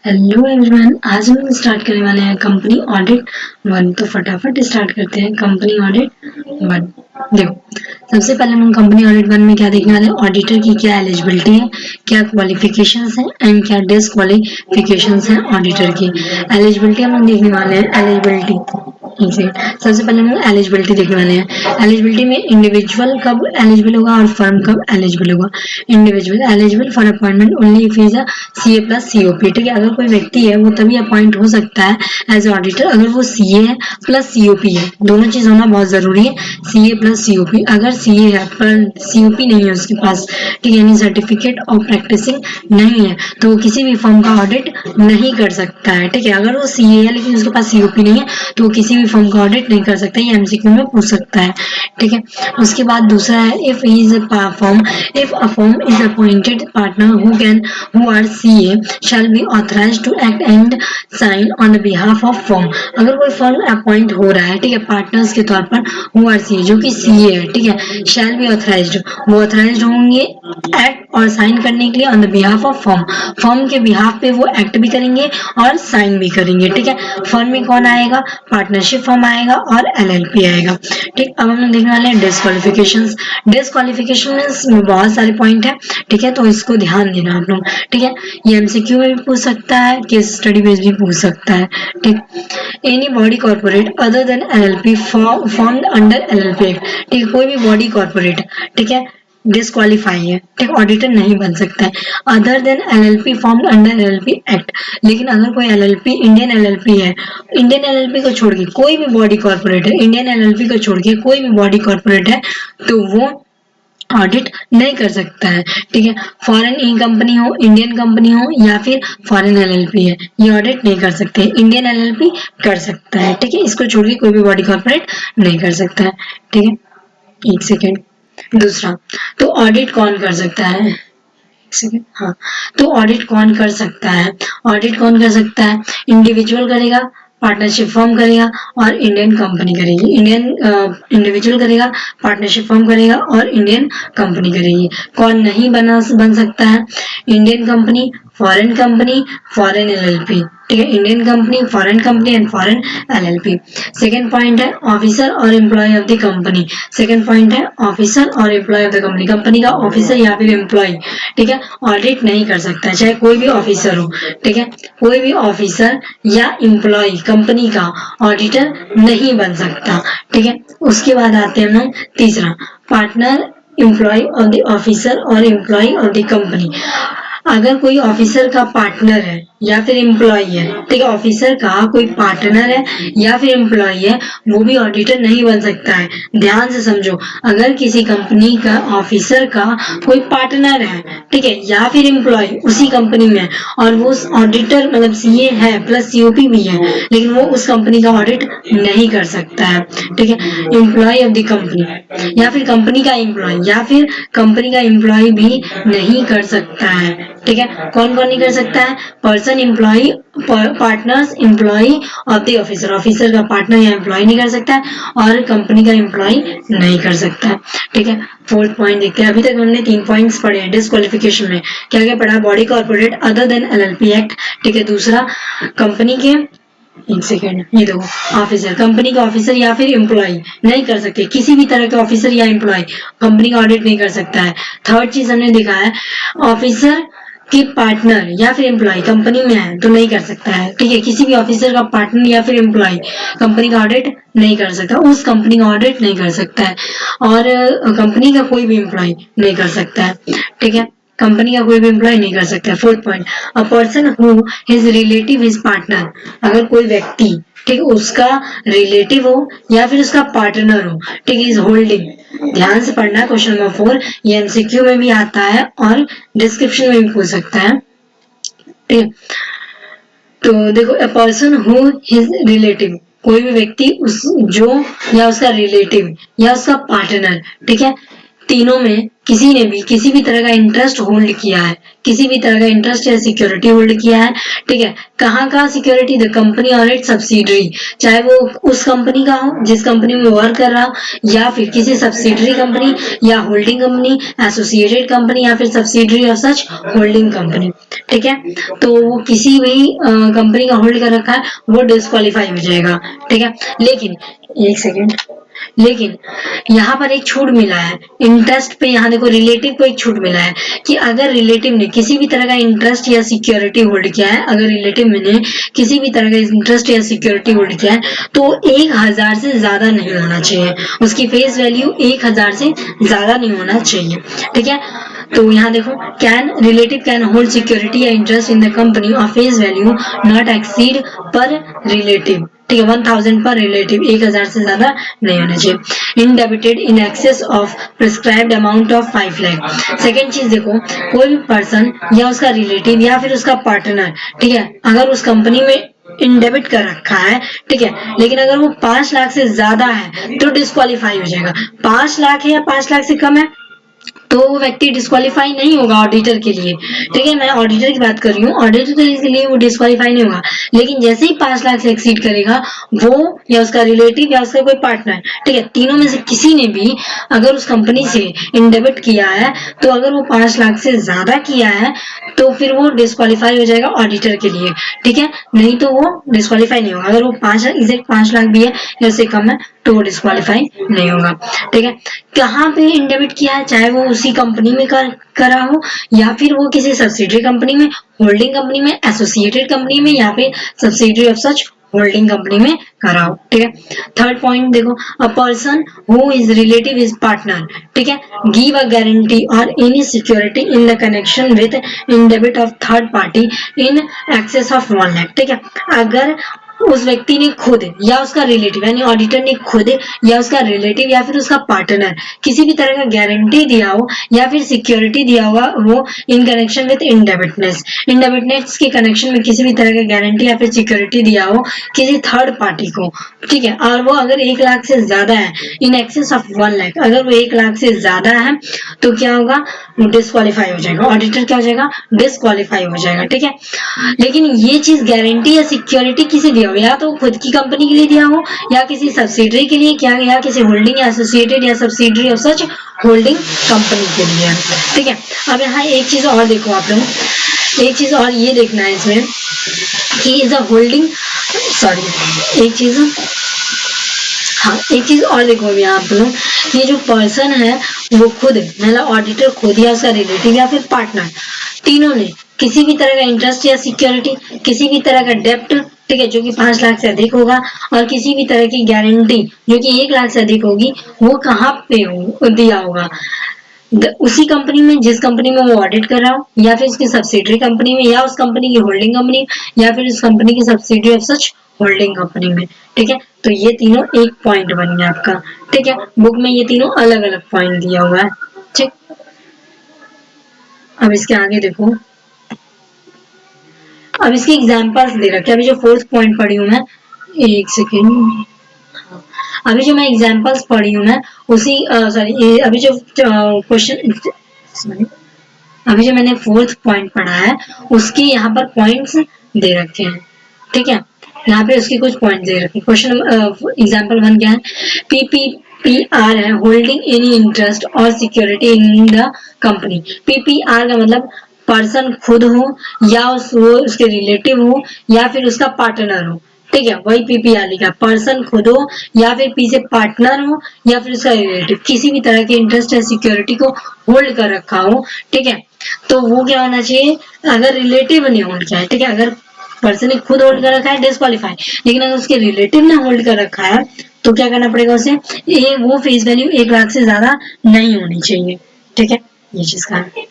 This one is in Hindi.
हेलो एवरीवन, आज हम स्टार्ट करने वाले हैं कंपनी ऑडिट वन। तो फटाफट स्टार्ट करते हैं कंपनी ऑडिट वन। देखो, सबसे पहले हम कंपनी ऑडिट वन में क्या देखने वाले हैं, ऑडिटर की क्या एलिजिबिलिटी है, क्या क्वालिफिकेशंस हैं एंड क्या डिसक्वालिफिकेशंस हैं ऑडिटर की। एलिजिबिलिटी हम लोग देखने वाले हैं। एलिजिबिलिटी सबसे पहले हम एलिजिबिलिटी देखने वाले हैं। एलिजिबिलिटी में इंडिविजुअल कब एलिजिबल होगा और फर्म कब एलिजिबल होगा। Individual eligible for appointment only if is a CA plus COP. ठीक है, अगर कोई व्यक्ति है वो तभी अपॉइंट हो सकता है एज ऑडिटर अगर वो सीए है प्लस सीओपी है। दोनों चीज होना बहुत जरूरी है, सीए प्लस सीओपी। अगर सीए है पर सीओपी नहीं है उसके पास, ठीक है, यानी सर्टिफिकेट ऑफ प्रैक्टिसिंग नहीं है, तो वो किसी भी फर्म का ऑडिट नहीं कर सकता है। ठीक है, अगर वो सीए है लेकिन उसके पास सीओपी नहीं है तो वो किसी भी फर्म का ऑडिट नहीं कर सकता। ये एमसीक्यू में पूछ सकता है। ठीक है, उसके बाद दूसरा है if is a firm is appointed partner who are CA shall be authorized to act and sign on the behalf of firm। अगर कोई फर्म अपॉइंट हो रहा है, ठीक है, पार्टनर्स के तौर पर who are CA जो कि CA है, ठीक है, shall be authorized, वो authorized होंगे एक्ट और साइन करने के लिए on the behalf of firm. Firm के बिहाफ पे वो एक्ट भी करेंगे और साइन भी करेंगे। ठीक है, फर्म में कौन आएगा, पार्टनरशिप फर्म आएगा और एलएलपी आएगा। ठीक, अब हम लोग देखने वाले हैं डिस्क्वालिफिकेशंस। डिस्क्वालिफिकेशन में बहुत सारे पॉइंट है, ठीक है, तो इसको ध्यान देना आप लोग। ठीक है, ये एमसीक्यू में भी पूछ सकता है, केस स्टडी बेस भी पूछ सकता है। ठीक, any body corporate other than LLP formed under LLP act. ठीक है, कोई भी बॉडी कॉर्पोरेट, ठीक है, डिस्क्वालीफाई है, ठीक, ऑडिटर नहीं बन सकता है other than LLP formed under LLP act. लेकिन अगर कोई एलएलपी इंडियन एलएलपी है, इंडियन एलएलपी को छोड़ के कोई भी बॉडी कॉर्पोरेट है, इंडियन एलएलपी को छोड़ के कोई भी बॉडी कॉर्पोरेट है, तो वो ऑडिट नहीं कर सकता है। ठीक है, फॉरेन ई कंपनी हो, इंडियन कंपनी हो या फिर फॉरेन एलएलपी है, ये ऑडिट नहीं कर सकते। इंडियन एलएलपी कर सकता है, ठीक है, इसको छोड़ के कोई भी बॉडी कॉर्पोरेट नहीं कर सकता है। ठीक है, एक सेकेंड। दूसरा, तो ऑडिट कौन कर सकता है, हाँ, तो ऑडिट कौन कर सकता है, ऑडिट कौन कर सकता है, इंडिविजुअल करेगा, पार्टनरशिप फर्म करेगा और इंडियन कंपनी करेगी। इंडियन इंडिविजुअल करेगा, पार्टनरशिप फर्म करेगा और इंडियन कंपनी करेगी। कौन नहीं बन सकता है, इंडियन कंपनी, फॉरेन एलएलपी। ठीक है, Indian company and foreign LLP. Second point है ऑफिसर और employee of the company. Second point है ऑफिसर और employee of the company. Company का ऑफिसर या फिर एम्प्लॉय, ठीक है, ऑडिट नहीं कर सकता है, चाहे कोई भी ऑफिसर हो। ठीक है, कोई भी ऑफिसर या एम्प्लॉय कंपनी का ऑडिटर नहीं बन सकता। ठीक है, उसके बाद आते हैं हम लोग तीसरा, partner employee of the officer और एम्प्लॉय ऑफ द कंपनी। अगर कोई ऑफिसर का पार्टनर है या फिर एम्प्लॉय है, ठीक है, ऑफिसर का कोई पार्टनर है या फिर एम्प्लॉय है, वो भी ऑडिटर नहीं बन सकता है। ध्यान से समझो, अगर किसी कंपनी का ऑफिसर का कोई पार्टनर है, ठीक है, या फिर एम्प्लॉय उसी कंपनी में और वो ऑडिटर मतलब सीए है प्लस सीओपी भी है, लेकिन वो उस कंपनी का ऑडिट नहीं कर सकता है। ठीक है, एम्प्लॉय ऑफ द कंपनी या फिर कंपनी का एम्प्लॉय या फिर कंपनी का एम्प्लॉय भी नहीं कर सकता है। ठीक है, कौन कौन नहीं कर सकता है, person employee, partners employee of the officer, officer का पार्टनर या एम्प्लॉय नहीं कर सकता है और कंपनी का एम्प्लॉय नहीं कर सकता है। ठीक है, फोर्थ पॉइंट देखते हैं। अभी तक हमने 3 पॉइंट्स पढ़े हैं डिस्क्वालिफिकेशन में। क्या क्या पढ़ा, body corporate other than LLP act, ठीक है, दूसरा कंपनी के, एक सेकेंड, ये देखो, ऑफिसर, कंपनी का ऑफिसर या फिर एम्प्लॉय नहीं कर सकते, किसी भी तरह के ऑफिसर या एम्प्लॉय कंपनी का ऑडिट नहीं कर सकता है। थर्ड चीज हमने देखा है, ऑफिसर के पार्टनर या फिर एम्प्लॉय कंपनी में है तो नहीं कर सकता है। ठीक है, किसी भी ऑफिसर का पार्टनर या फिर एम्प्लॉय कंपनी का ऑडिट नहीं कर सकता, उस कंपनी का ऑडिट नहीं कर सकता है और कंपनी का कोई भी एम्प्लॉय नहीं कर सकता है। ठीक है, कंपनी का कोई भी एम्प्लॉय नहीं कर सकता है। Fourth point, a person who his relative his partner, अगर कोई व्यक्ति, ठीक, उसका रिलेटिव हो या फिर उसका पार्टनर हो, ठीक है, इज होल्डिंग। ध्यान से पढ़ना है, क्वेश्चन नंबर 4 ये एमसीक्यू में भी आता है और डिस्क्रिप्शन में भी पूछ सकता है। ठीक है, तो देखो, a person who his relative, कोई भी व्यक्ति उस जो या उसका रिलेटिव या उसका पार्टनर, ठीक है, तीनों में किसी ने भी किसी भी तरह का इंटरेस्ट होल्ड किया है, किसी भी तरह का इंटरेस्ट या सिक्योरिटी होल्ड किया है, ठीक है। कहाँ सिक्योरिटी? द कंपनी और इट्स सब्सिडरी, चाहे वो उस कंपनी का हो जिस कंपनी में वर्क कर रहा हो, या फिर किसी सब्सिडरी कंपनी या होल्डिंग कंपनी, एसोसिएटेड कंपनी या फिर subsidiary of such holding company, ठीक है। तो वो किसी भी कंपनी का होल्ड कर रखा है वो डिस्क्वालीफाई हो जाएगा, ठीक है। लेकिन एक सेकेंड, लेकिन यहाँ पर एक छूट मिला है इंटरेस्ट पे। यहाँ देखो रिलेटिव को एक छूट मिला है कि अगर रिलेटिव ने किसी भी तरह का इंटरेस्ट या सिक्योरिटी होल्ड किया है, अगर रिलेटिव ने किसी भी तरह का इंटरेस्ट या सिक्योरिटी होल्ड किया है तो 1000 से ज्यादा नहीं होना चाहिए, उसकी फेस वैल्यू 1000 से ज्यादा नहीं होना चाहिए, ठीक है। तो यहाँ देखो, can relative can hold security या इंटरेस्ट इन द कंपनी और फेस वैल्यू नॉट एक्सीड पर रिलेटिव, ठीक है, 1000 पर रिलेटिव, 1000 से ज्यादा नहीं होना चाहिए। Indebted in excess of prescribed amount of 5 lakh. Second चीज देखो, कोई भी पर्सन या उसका रिलेटिव या फिर उसका पार्टनर, ठीक है, अगर उस कंपनी में इनडेबिट कर रखा है, ठीक है, लेकिन अगर वो 5 लाख से ज्यादा है तो डिस्क्वालीफाई हो जाएगा। 5 लाख है या 5 लाख से कम है तो वो व्यक्ति डिस्क्वालीफाई नहीं होगा ऑडिटर के लिए, ठीक है। मैं ऑडिटर की बात कर रही हूँ, ऑडिटर के लिए वो डिस्क्वालीफाई नहीं होगा। लेकिन जैसे ही 5 लाख से एक्सीड करेगा, वो या उसका रिलेटिव या उसका कोई पार्टनर, ठीक है, तीनों में से किसी ने भी अगर उस कंपनी से इनडेबिट किया है, तो अगर वो 5 लाख से ज्यादा किया है तो फिर वो डिस्क्वालीफाई हो जाएगा ऑडिटर के लिए, ठीक है। नहीं तो वो डिस्क्वालीफाई नहीं होगा। अगर वो 5 लाख भी है या उससे कम है तो वो डिस्क्वालीफाई नहीं होगा, ठीक है। कहाँ पे इनडेबिट किया है, चाहे वो उसी कंपनी में करा हो या फिर वो किसी सब्सिडरी कंपनी में, होल्डिंग कंपनी में, एसोसिएटेड कंपनी में या फिर subsidiary of such holding company में कराओ, ठीक है। थर्ड पॉइंट देखो, a person who is relative is partner, ठीक है, गिव अ गारंटी और any security in the connection with in debit of third party in excess of 1 lakh, ठीक है। अगर उस व्यक्ति ने खुद या उसका रिलेटिव यानी ऑडिटर ने खुद या उसका रिलेटिव या फिर उसका पार्टनर किसी भी तरह का गारंटी दिया हो या फिर सिक्योरिटी दिया हुआ हो इन कनेक्शन विद इनडेबिटनेस के कनेक्शन में किसी भी तरह का गारंटी या फिर सिक्योरिटी दिया हो किसी थर्ड पार्टी को, ठीक है, और वो अगर 1 लाख से ज्यादा है, इन एक्सेस ऑफ 1 लाख, अगर वो 1 लाख से ज्यादा है तो क्या होगा, डिस्क्वालीफाई हो जाएगा, ऑडिटर क्या हो जाएगा, डिस्क्वालीफाई हो जाएगा, ठीक है। लेकिन ये चीज गारंटी या सिक्योरिटी किसे दिया हो, या तो खुद की कंपनी के लिए दिया हो या किसी सब्सिडरी के लिए, क्या या किसी होल्डिंग या एसोसिएटेड या subsidiary of such holding company के लिए, ठीक है। अब यहाँ एक चीज और देखो आप लोग, एक चीज और ये देखना है इसमें कि इज अ होल्डिंग, सॉरी एक चीज, हाँ एक चीज और देखो अभी आप लोग, ये जो पर्सन है वो खुद मतलब ऑडिटर खुद या उसका रिलेटिव या फिर पार्टनर, तीनों ने किसी भी तरह का इंटरेस्ट या सिक्योरिटी, किसी भी तरह का डेप्ट, ठीक है, जो कि 5 लाख से अधिक होगा, और किसी भी तरह की गारंटी जो कि 1 लाख से अधिक होगी, वो कहाँ पे दिया होगा, उसी कंपनी में जिस कंपनी में वो ऑडिट कर रहा हो, या फिर उसकी सब्सिडरी कंपनी में, या उस कंपनी की होल्डिंग कंपनी, या फिर उस कंपनी की subsidiary of such holding company में, ठीक है। तो ये तीनों एक पॉइंट बन गया आपका, ठीक है। बुक में ये तीनों अलग अलग पॉइंट दिया हुआ है, ठीक। अब इसके आगे देखो, अब इसके एग्जाम्पल्स दे रखे, अभी जो फोर्थ पॉइंट पढ़ी हूँ मैं, एक सेकेंड, अभी जो मैं एग्जाम्पल्स पढ़ी हूँ मैं उसी सॉरी अभी जो क्वेश्चन सॉरी अभी जो मैंने फोर्थ पॉइंट पढ़ा है उसके यहाँ पर पॉइंट्स दे रखे हैं, ठीक है। यहाँ पे उसके कुछ पॉइंट दे रखे हैं। क्वेश्चन एग्जाम्पल 1 क्या है, पीपीआर है, होल्डिंग एनी इंटरेस्ट और security in the company. PPR का मतलब पर्सन खुद हो या वो उसके रिलेटिव हो या फिर उसका पार्टनर हो, ठीक है, वही पीपीआर लिखा, पर्सन खुद हो या फिर पी से पार्टनर हो या फिर उसका रिलेटिव किसी भी तरह के इंटरेस्ट या सिक्योरिटी को होल्ड कर रखा हो, ठीक है। तो वो क्या होना चाहिए, अगर रिलेटिव ने होल्ड किया है, ठीक है, अगर पर्सन ने खुद होल्ड कर रखा है डिस्क्वालीफाई, लेकिन अगर उसके रिलेटिव ने होल्ड कर रखा है तो क्या करना पड़ेगा उसे, ये वो फेस वैल्यू 1 लाख से ज्यादा नहीं होनी चाहिए, ठीक है, ये चीज का है।